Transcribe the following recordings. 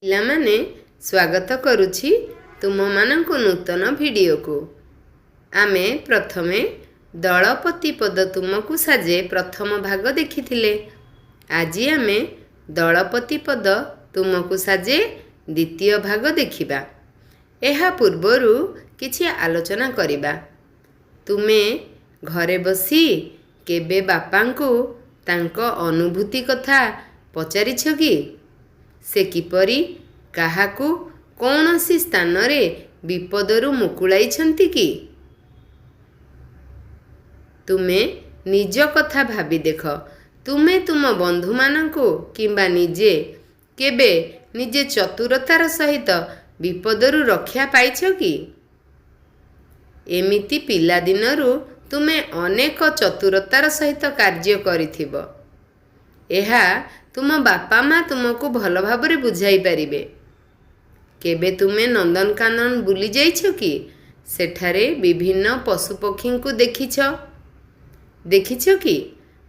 ପିଲାମାନେ ସ୍ୱାଗତ କରୁଛି ତୁମମାନଙ୍କୁ ନୂତନ ଭିଡ଼ିଓକୁ। ଆମେ ପ୍ରଥମେ ଦଳପତି ପଦ ତୁମକୁ ସାଜେ ପ୍ରଥମ ଭାଗ ଦେଖିଥିଲେ। ଆଜି ଆମେ ଦଳପତି ପଦ ତୁମକୁ ସାଜେ ଦ୍ୱିତୀୟ ଭାଗ ଦେଖିବା। ଏହା ପୂର୍ବରୁ କିଛି ଆଲୋଚନା କରିବା। ତୁମେ ଘରେ ବସି କେବେ ବାପାଙ୍କୁ ତାଙ୍କ ଅନୁଭୂତି କଥା ପଚାରିଛ କି? ସେ କିପରି କାହାକୁ କୌଣସି ସ୍ଥାନରେ ବିପଦରୁ ମୁକୁଳାଇଛନ୍ତି କି? ତୁମେ ନିଜ କଥା ଭାବି ଦେଖ। ତୁମେ ତୁମ ବନ୍ଧୁମାନଙ୍କୁ କିମ୍ବା ନିଜେ କେବେ ନିଜେ ଚତୁରତାର ସହିତ ବିପଦରୁ ରକ୍ଷା ପାଇଛ କି? ଏମିତି ପିଲାଦିନରୁ ତୁମେ ଅନେକ ଚତୁରତାର ସହିତ କାର୍ଯ୍ୟ କରିଥିବ। ଏହା ତୁମ ବାପା ମା ତୁମକୁ ଭଲ ଭାବରେ ବୁଝାଇ ପାରିବେ। କେବେ ତୁମେ ନନ୍ଦନକାନନ ବୁଲି ଯାଇଛ କି? ସେଠାରେ ବିଭିନ୍ନ ପଶୁପକ୍ଷୀଙ୍କୁ ଦେଖିଛ କି?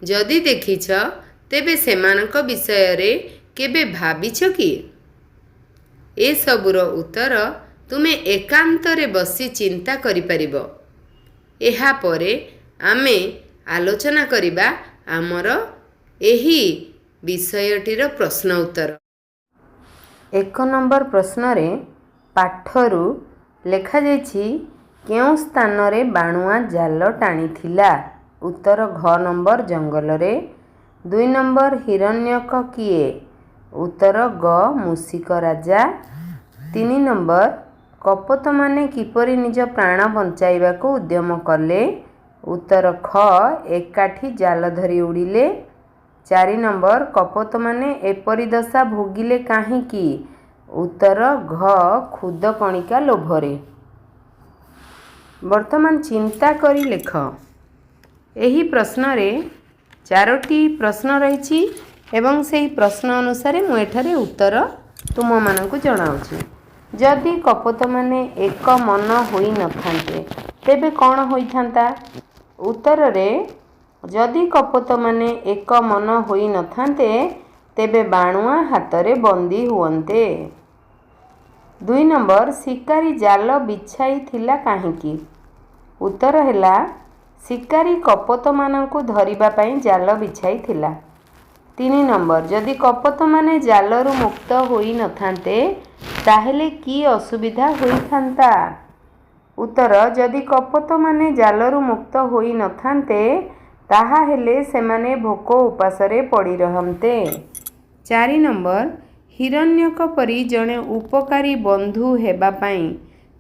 ଯଦି ଦେଖିଛ ତେବେ ସେମାନଙ୍କ ବିଷୟରେ କେବେ ଭାବିଛ କି? ଏସବୁର ଉତ୍ତର ତୁମେ ଏକାନ୍ତରେ ବସି ଚିନ୍ତା କରିପାରିବ। ଏହାପରେ ଆମେ ଆଲୋଚନା କରିବା ଆମର ଏହି ବିଷୟଟିର ପ୍ରଶ୍ନ ଉତ୍ତର। 1 ନମ୍ବର ପ୍ରଶ୍ନରେ ପାଠରୁ ଲେଖାଯାଇଛି କେଉଁ ସ୍ଥାନରେ ବାଣୁଆ ଜାଲ ଟାଣିଥିଲା? ଉତ୍ତର ଘ ନମ୍ବର ଜଙ୍ଗଲରେ। 2 ନମ୍ବର ହିରଣ୍ୟକ କିଏ? ଉତ୍ତର ଗ ମୂଷିକ ରାଜା। 3 ନମ୍ବର କପୋତମାନେ କିପରି ନିଜ ପ୍ରାଣ ବଞ୍ଚାଇବାକୁ ଉଦ୍ୟମ କଲେ? ଉତ୍ତର ଖ ଏକାଠି ଜାଲ ଧରି ଉଡ଼ିଲେ। 4 ନମ୍ବର କପୋତମାନେ ଏପରି ଦଶା ଭୋଗିଲେ କାହିଁକି? ଉତ୍ତର ଘ ଖୁଦକଣିକା ଲୋଭରେ। ବର୍ତ୍ତମାନ ଚିନ୍ତା କରି ଲେଖ। ଏହି ପ୍ରଶ୍ନରେ 4ଟି ପ୍ରଶ୍ନ ରହିଛି ଏବଂ ସେହି ପ୍ରଶ୍ନ ଅନୁସାରେ ମୁଁ ଏଠାରେ ଉତ୍ତର ତୁମମାନଙ୍କୁ ଜଣାଉଛି। ଯଦି କପୋତମାନେ ଏକ ମନ ହୋଇନଥାନ୍ତେ ତେବେ କ'ଣ ହୋଇଥାନ୍ତା? ଉତ୍ତରରେ ଯଦି କପୋତମାନେ ଏକ ମନ ହୋଇନଥାନ୍ତେ ତେବେ ବାଣୁଆ ହାତରେ ବନ୍ଦୀ ହୁଅନ୍ତେ। 2 ନମ୍ବର ଶିକାରୀ ଜାଲ ବିଛାଇଥିଲା କାହିଁକି? ଉତ୍ତର ହେଲା ଶିକାରୀ କପୋତମାନଙ୍କୁ ଧରିବା ପାଇଁ ଜାଲ ବିଛାଇଥିଲା। 3 ନମ୍ବର ଯଦି କପୋତମାନେ ଜାଲରୁ ମୁକ୍ତ ହୋଇନଥାନ୍ତେ ତାହେଲେ କି ଅସୁବିଧା ହୋଇଥାନ୍ତା? ଉତ୍ତର ଯଦି କପୋତମାନେ ଜାଲରୁ ମୁକ୍ତ ହୋଇନଥାନ୍ତେ ତାହାହେଲେ ସେମାନେ ଭୋକ ଉପାସରେ ପଡ଼ି ରହନ୍ତେ। 4 ନମ୍ବର ହିରଣ୍ୟକ ପରି ଜଣେ ଉପକାରୀ ବନ୍ଧୁ ହେବା ପାଇଁ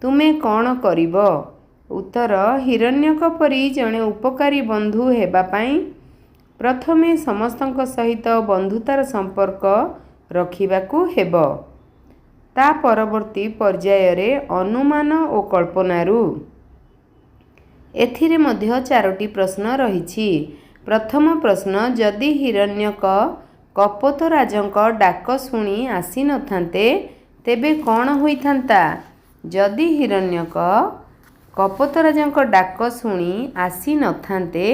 ତୁମେ କ'ଣ କରିବ? ଉତ୍ତର ହିରଣ୍ୟକ ପରି ଜଣେ ଉପକାରୀ ବନ୍ଧୁ ହେବା ପାଇଁ ପ୍ରଥମେ ସମସ୍ତଙ୍କ ସହିତ ବନ୍ଧୁତାର ସମ୍ପର୍କ ରଖିବାକୁ ହେବ। ତା ପରବର୍ତ୍ତୀ ପର୍ଯ୍ୟାୟରେ ଅନୁମାନ ଓ କଳ୍ପନାରୁ। ଏଥିରେ ମଧ୍ୟ 4ଟି ପ୍ରଶ୍ନ ରହିଛି। ପ୍ରଥମ ପ୍ରଶ୍ନ ଯଦି ହିରଣ୍ୟକ କପୋତରାଜଙ୍କ ଡାକ ଶୁଣି ଆସିନଥାନ୍ତେ ତେବେ କ'ଣ ହୋଇଥାନ୍ତା? ଯଦି ହିରଣ୍ୟକ କପୋତରାଜଙ୍କ ଡାକ ଶୁଣି ଆସିନଥାନ୍ତେ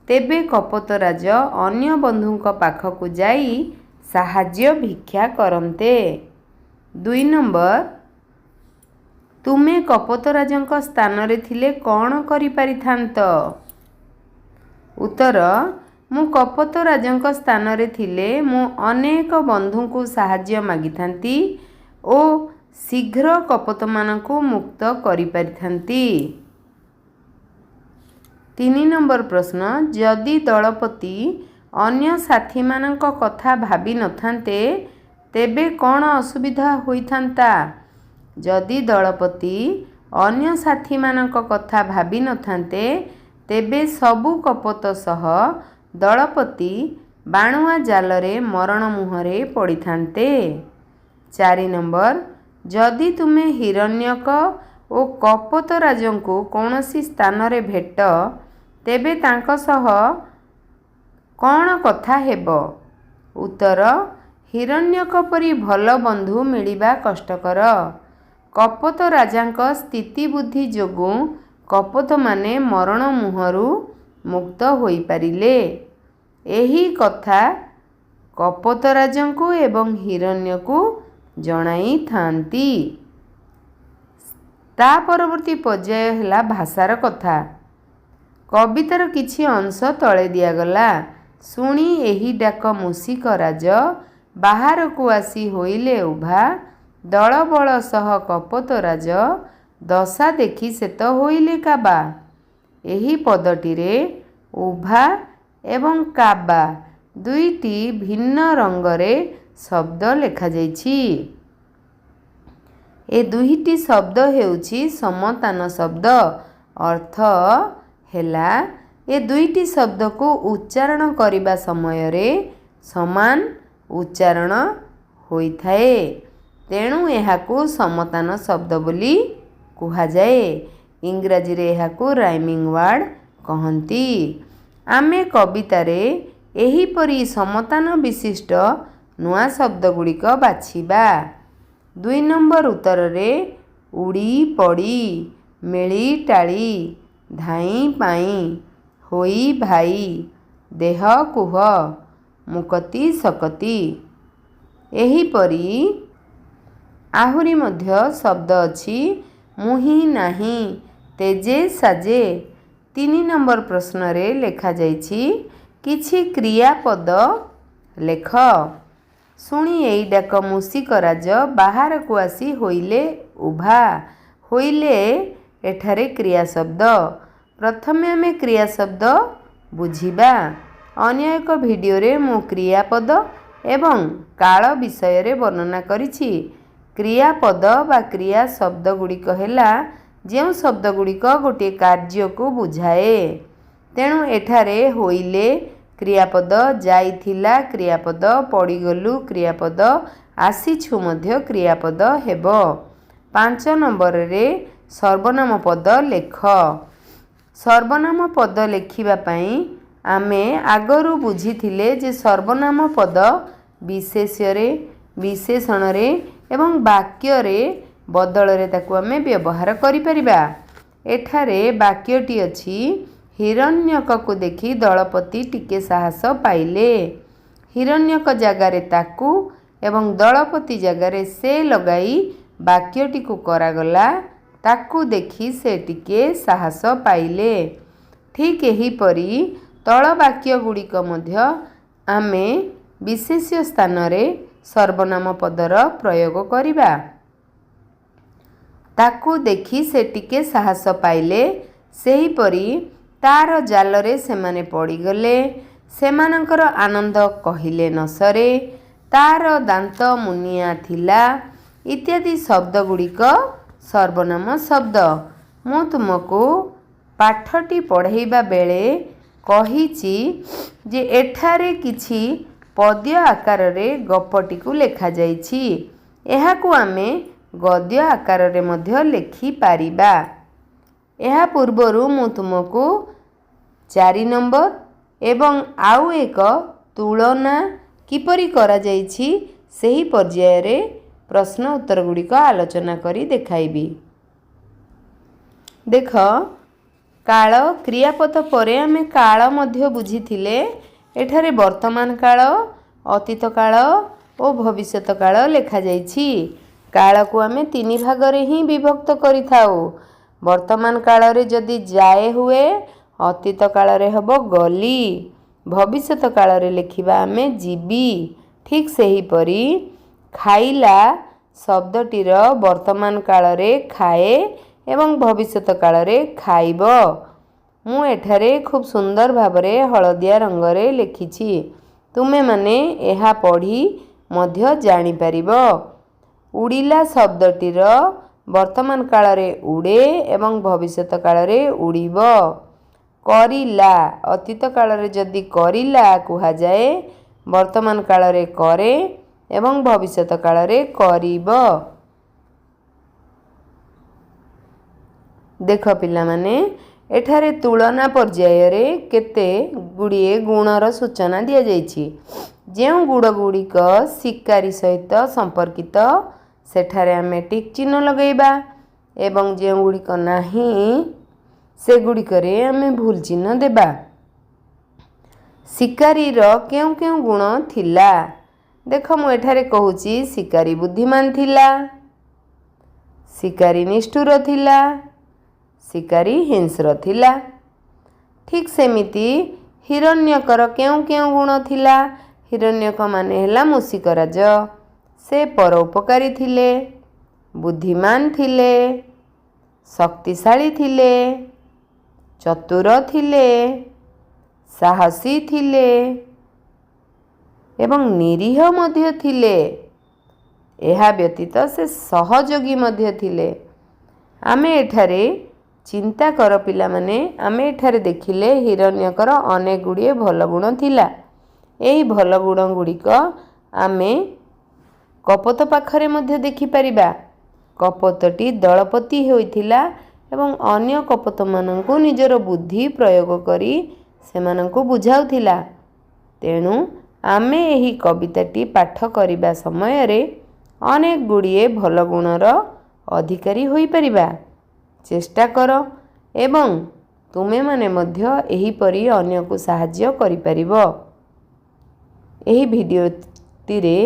ତେବେ କପୋତରାଜ ଅନ୍ୟ ବନ୍ଧୁଙ୍କ ପାଖକୁ ଯାଇ ସାହାଯ୍ୟ ଭିକ୍ଷା କରନ୍ତେ। 2 ନମ୍ବର ତୁମେ କପୋତରାଜଙ୍କ ସ୍ଥାନରେ ଥିଲେ କ'ଣ କରିପାରିଥାନ୍ତ? ଉତ୍ତର ମୁଁ କପୋତରାଜଙ୍କ ସ୍ଥାନରେ ଥିଲେ ମୁଁ ଅନେକ ବନ୍ଧୁଙ୍କୁ ସାହାଯ୍ୟ ମାଗିଥାନ୍ତି ଓ ଶୀଘ୍ର କପୋତମାନଙ୍କୁ ମୁକ୍ତ କରିପାରିଥାନ୍ତି। 3 ନମ୍ବର ପ୍ରଶ୍ନ ଯଦି ଦଳପତି ଅନ୍ୟ ସାଥୀମାନଙ୍କ କଥା ଭାବିନଥାନ୍ତେ ତେବେ କ'ଣ ଅସୁବିଧା ହୋଇଥାନ୍ତା? ଯଦି ଦଳପତି ଅନ୍ୟ ସାଥୀମାନଙ୍କ କଥା ଭାବିନଥାନ୍ତେ ତେବେ ସବୁ କପୋତ ସହ ଦଳପତି ବାଣୁଆ ଜାଲରେ ମରଣ ମୁହଁରେ ପଡ଼ିଥାନ୍ତେ। 4 ନମ୍ବର ଯଦି ତୁମେ ହିରଣ୍ୟକ ଓ କପୋତରାଜଙ୍କୁ କୌଣସି ସ୍ଥାନରେ ଭେଟ ତେବେ ତାଙ୍କ ସହ କ'ଣ କଥା ହେବ? ଉତ୍ତର ହିରଣ୍ୟକ ପରି ଭଲ ବନ୍ଧୁ ମିଳିବା କଷ୍ଟକର। କପୋତରାଜାଙ୍କ ସ୍ଥିତିବୁଦ୍ଧି ଯୋଗୁଁ କପୋତମାନେ ମରଣ ମୁହଁରୁ ମୁକ୍ତ ହୋଇପାରିଲେ। ଏହି କଥା କପୋତରାଜଙ୍କୁ ଏବଂ ହିରଣ୍ୟକୁ ଜଣାଇଥାନ୍ତି। ତା ପରବର୍ତ୍ତୀ ପର୍ଯ୍ୟାୟ ହେଲା ଭାଷାର କଥା। କବିତାର କିଛି ଅଂଶ ତଳେ ଦିଆଗଲା। ଶୁଣି ଏହି ଡାକ ମୂଷିକ ରାଜ, ବାହାରକୁ ଆସି ହୋଇଲେ ଉଭା। ଦଳବଳ ସହ କପୋତ ରାଜ, ଦଶା ଦେଖି ସେତ ହୋଇଲେ କାବା। ଏହି ପଦଟିରେ ଉଭା ଏବଂ କାବା ଦୁଇଟି ଭିନ୍ନ ରଙ୍ଗରେ ଶବ୍ଦ ଲେଖାଯାଇଛି। ଏ ଦୁଇଟି ଶବ୍ଦ ହେଉଛି ସମତାନ ଶବ୍ଦ। ଅର୍ଥ ହେଲା ଏ ଦୁଇଟି ଶବ୍ଦକୁ ଉଚ୍ଚାରଣ କରିବା ସମୟରେ ସମାନ ଉଚ୍ଚାରଣ ହୋଇଥାଏ। ତେଣୁ ଏହାକୁ ସମତାନ ଶବ୍ଦ ବୋଲି କୁହାଯାଏ। ଇଂରାଜୀରେ ଏହାକୁ ରାଇମିଂ ୱାର୍ଡ କହନ୍ତି। ଆମେ କବିତାରେ ଏହିପରି ସମତାନ ବିଶିଷ୍ଟ ନୂଆ ଶବ୍ଦଗୁଡ଼ିକ ବାଛିବା। 2 ନମ୍ବର ଉତ୍ତରରେ ଉଡ଼ି ପଡ଼ି, ମେଳି ଟାଳି, ଧାଇଁ ପାଇଁ, ହୋଇ ଭାଇ, ଦେହ କୁହ, ମୁକତି ସକତି ଏହିପରି ଆହୁରି ମଧ୍ୟ ଶବ୍ଦ ଅଛି। ମୁହିଁ ନାହିଁ, ତେଜେ ସାଜେ। 3 ନମ୍ବର ପ୍ରଶ୍ନରେ ଲେଖାଯାଇଛି କିଛି କ୍ରିୟାପଦ ଲେଖ। ଶୁଣି ଏଇ ଡାକ ମୂଷିକ ରାଜ, ବାହାରକୁ ଆସି ହୋଇଲେ ଉଭା। ହୋଇଲେ ଏଠାରେ କ୍ରିୟା ଶବ୍ଦ। ପ୍ରଥମେ ଆମେ କ୍ରିୟା ଶବ୍ଦ ବୁଝିବା। ଅନ୍ୟ ଏକ ଭିଡ଼ିଓରେ ମୁଁ କ୍ରିୟାପଦ ଏବଂ କାଳ ବିଷୟରେ ବର୍ଣ୍ଣନା କରିଛି। କ୍ରିୟାପଦ ବା କ୍ରିୟା ଶବ୍ଦ ଗୁଡ଼ିକ ହେଲା ଯେଉଁ ଶବ୍ଦ ଗୁଡ଼ିକ ଗୋଟିଏ କାର୍ଯ୍ୟକୁ ବୁଝାଏ। ତେଣୁ ଏଠାରେ ହୋଇଲେ କ୍ରିୟାପଦ, ଯାଇଥିଲା କ୍ରିୟାପଦ, ପଡ଼ିଗଲୁ କ୍ରିୟାପଦ, ଆସିଛୁ ମଧ୍ୟ କ୍ରିୟାପଦ ହେବ। 5 ନମ୍ବରରେ ସର୍ବନାମ ପଦ ଲେଖ। ସର୍ବନାମ ପଦ ଲେଖିବା ପାଇଁ ଆମେ ଆଗରୁ ବୁଝିଥିଲେ ଯେ ସର୍ବନାମ ପଦ ବିଶେଷ୍ୟରେ, ବିଶେଷଣରେ ଏବଂ ବାକ୍ୟରେ ବଦଳରେ ତାକୁ ଆମେ ବ୍ୟବହାର କରିପାରିବା। ଏଠାରେ ବାକ୍ୟଟି ଅଛି, ହିରଣ୍ୟକକୁ ଦେଖି ଦଳପତି ଟିକେ ସାହସ ପାଇଲେ। ହିରଣ୍ୟକ ଜାଗାରେ ତାକୁ ଏବଂ ଦଳପତି ଜାଗାରେ ସେ ଲଗାଇ ବାକ୍ୟଟିକୁ କରାଗଲା। ତାକୁ ଦେଖି ସେ ଟିକେ ସାହସ ପାଇଲେ। ଠିକ୍ ଏହିପରି ତଳ ବାକ୍ୟ ଗୁଡ଼ିକ ମଧ୍ୟ ଆମେ ବିଶେଷ୍ୟ ସ୍ଥାନରେ ସର୍ବନାମ ପଦର ପ୍ରୟୋଗ କରିବା। ତାକୁ ଦେଖି ସେ ଟିକେ ସାହସ ପାଇଲେ। ସେହିପରି ତାର ଜାଲରେ ସେମାନେ ପଡ଼ିଗଲେ। ସେମାନଙ୍କର ଆନନ୍ଦ କହିଲେ ନ ସରେ। ତାର ଦାନ୍ତ ମୁନିଆ ଥିଲା ଇତ୍ୟାଦି ଶବ୍ଦ ଗୁଡ଼ିକ ସର୍ବନାମ ଶବ୍ଦ। ମୁଁ ତୁମକୁ ପାଠଟି ପଢ଼ାଇବା ବେଳେ କହିଛି ଯେ ଏଠାରେ କିଛି ପଦ୍ୟ ଆକାରରେ ଗପଟିକୁ ଲେଖାଯାଇଛି। ଏହାକୁ ଆମେ ଗଦ୍ୟ ଆକାରରେ ମଧ୍ୟ ଲେଖିପାରିବା। ଏହା ପୂର୍ବରୁ ମୁଁ ତୁମକୁ 4 ନମ୍ବର ଏବଂ ଆଉ ଏକ ତୁଳନା କିପରି କରାଯାଇଛି ସେହି ପର୍ଯ୍ୟାୟରେ ପ୍ରଶ୍ନ ଉତ୍ତର ଗୁଡ଼ିକ ଆଲୋଚନା କରି ଦେଖାଇବି। ଦେଖ, କାଳ କ୍ରିୟାପଦ ପରେ ଆମେ କାଳ ମଧ୍ୟ ବୁଝିଥିଲେ। ଏଠାରେ ବର୍ତ୍ତମାନ କାଳ, ଅତୀତ କାଳ ଓ ଭବିଷ୍ୟତ କାଳ ଲେଖାଯାଇଛି। କାଳକୁ ଆମେ 3 ଭାଗରେ ହିଁ ବିଭକ୍ତ କରିଥାଉ। ବର୍ତ୍ତମାନ କାଳରେ ଯଦି ଯାଏ ହୁଏ, ଅତୀତ କାଳରେ ହେବ ଗଲି, ଭବିଷ୍ୟତ କାଳରେ ଲେଖିବା ଆମେ ଯିବି। ଠିକ୍ ସେହିପରି ଖାଇଲା ଶବ୍ଦଟିର ବର୍ତ୍ତମାନ କାଳରେ ଖାଏ ଏବଂ ଭବିଷ୍ୟତ କାଳରେ ଖାଇବ। ମୁଁ ଏଠାରେ ଖୁବ୍ ସୁନ୍ଦର ଭାବରେ ହଳଦିଆ ରଙ୍ଗରେ ଲେଖିଛି। ତୁମେମାନେ ଏହା ପଢ଼ି ମଧ୍ୟ ଜାଣିପାରିବ। ଉଡ଼ିଲା ଶବ୍ଦଟିର ବର୍ତ୍ତମାନ କାଳରେ ଉଡ଼େ ଏବଂ ଭବିଷ୍ୟତ କାଳରେ ଉଡ଼ିବ। କରିଲା ଅତୀତ କାଳରେ ଯଦି କରିଲା କୁହାଯାଏ, ବର୍ତ୍ତମାନ କାଳରେ କରେ ଏବଂ ଭବିଷ୍ୟତ କାଳରେ କରିବ। ଦେଖ ପିଲାମାନେ, ଏଠାରେ ତୁଳନା ପର୍ଯ୍ୟାୟରେ କେତେ ଗୁଡ଼ିଏ ଗୁଣର ସୂଚନା ଦିଆଯାଇଛି। ଯେଉଁ ଗୁଣ ଗୁଡ଼ିକ ଶିକାରୀ ସହିତ ସମ୍ପର୍କିତ ସେଠାରେ ଆମେ ଟିକ୍ ଚିହ୍ନ ଲଗାଇବା ଏବଂ ଯେଉଁ ଗୁଡ଼ିକ ନାହିଁ ସେଗୁଡ଼ିକରେ ଆମେ ଭୁଲ ଚିହ୍ନ ଦେବା। ଶିକାରୀର କେଉଁ କେଉଁ ଗୁଣ ଥିଲା? देख मु एठारे कहूची शिकारी बुद्धिमान थिला, शिकारी निष्ठुर थिला, शिकारी हिंस्र थिला। ठीक सेमिति हिरण्यकर केउ केउ गुण थिला? हिरण्यक माने ହେଲା मूषिकराज। से परोपकारी थिले, बुद्धिमान थिले, शक्तिशाली थिले, चतुर थिले, साहसी थिले एवं निरीह मध्य थिले। एहा व्यतीत से सहयोगी मध्य थिले। आमे एठारे चिंता कर पिला माने, आमे एठारे देखिले हिरण्यकर अनेक गुड़िए भल गुण थिला। एही भल गुण गुड़िक आमे कपत पाखरे मध्य देखि परिबा। कपतटी दलपति होइथिला एवं अन्य कपत मानंकु निजर बुद्धि प्रयोग करी सेमानंकु बुझाउथिला। तेणु आमे एही कविताटी पाठ करिबा समय रे अनेक गुड़िए भल गुणर अधिकारी होई परिबा। चेष्टा कर एवं तुमे माने मध्य एही परी अन्य को सहाय्य करि परिबो। एही भिडियोटी रे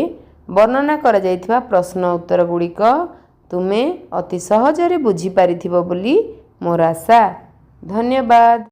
वर्णना करा जाइथिबा प्रश्न उत्तर गुड़िक तुमे अति सहजरे बुझी पारिथिबो बोली मोर आशा। धन्यवाद।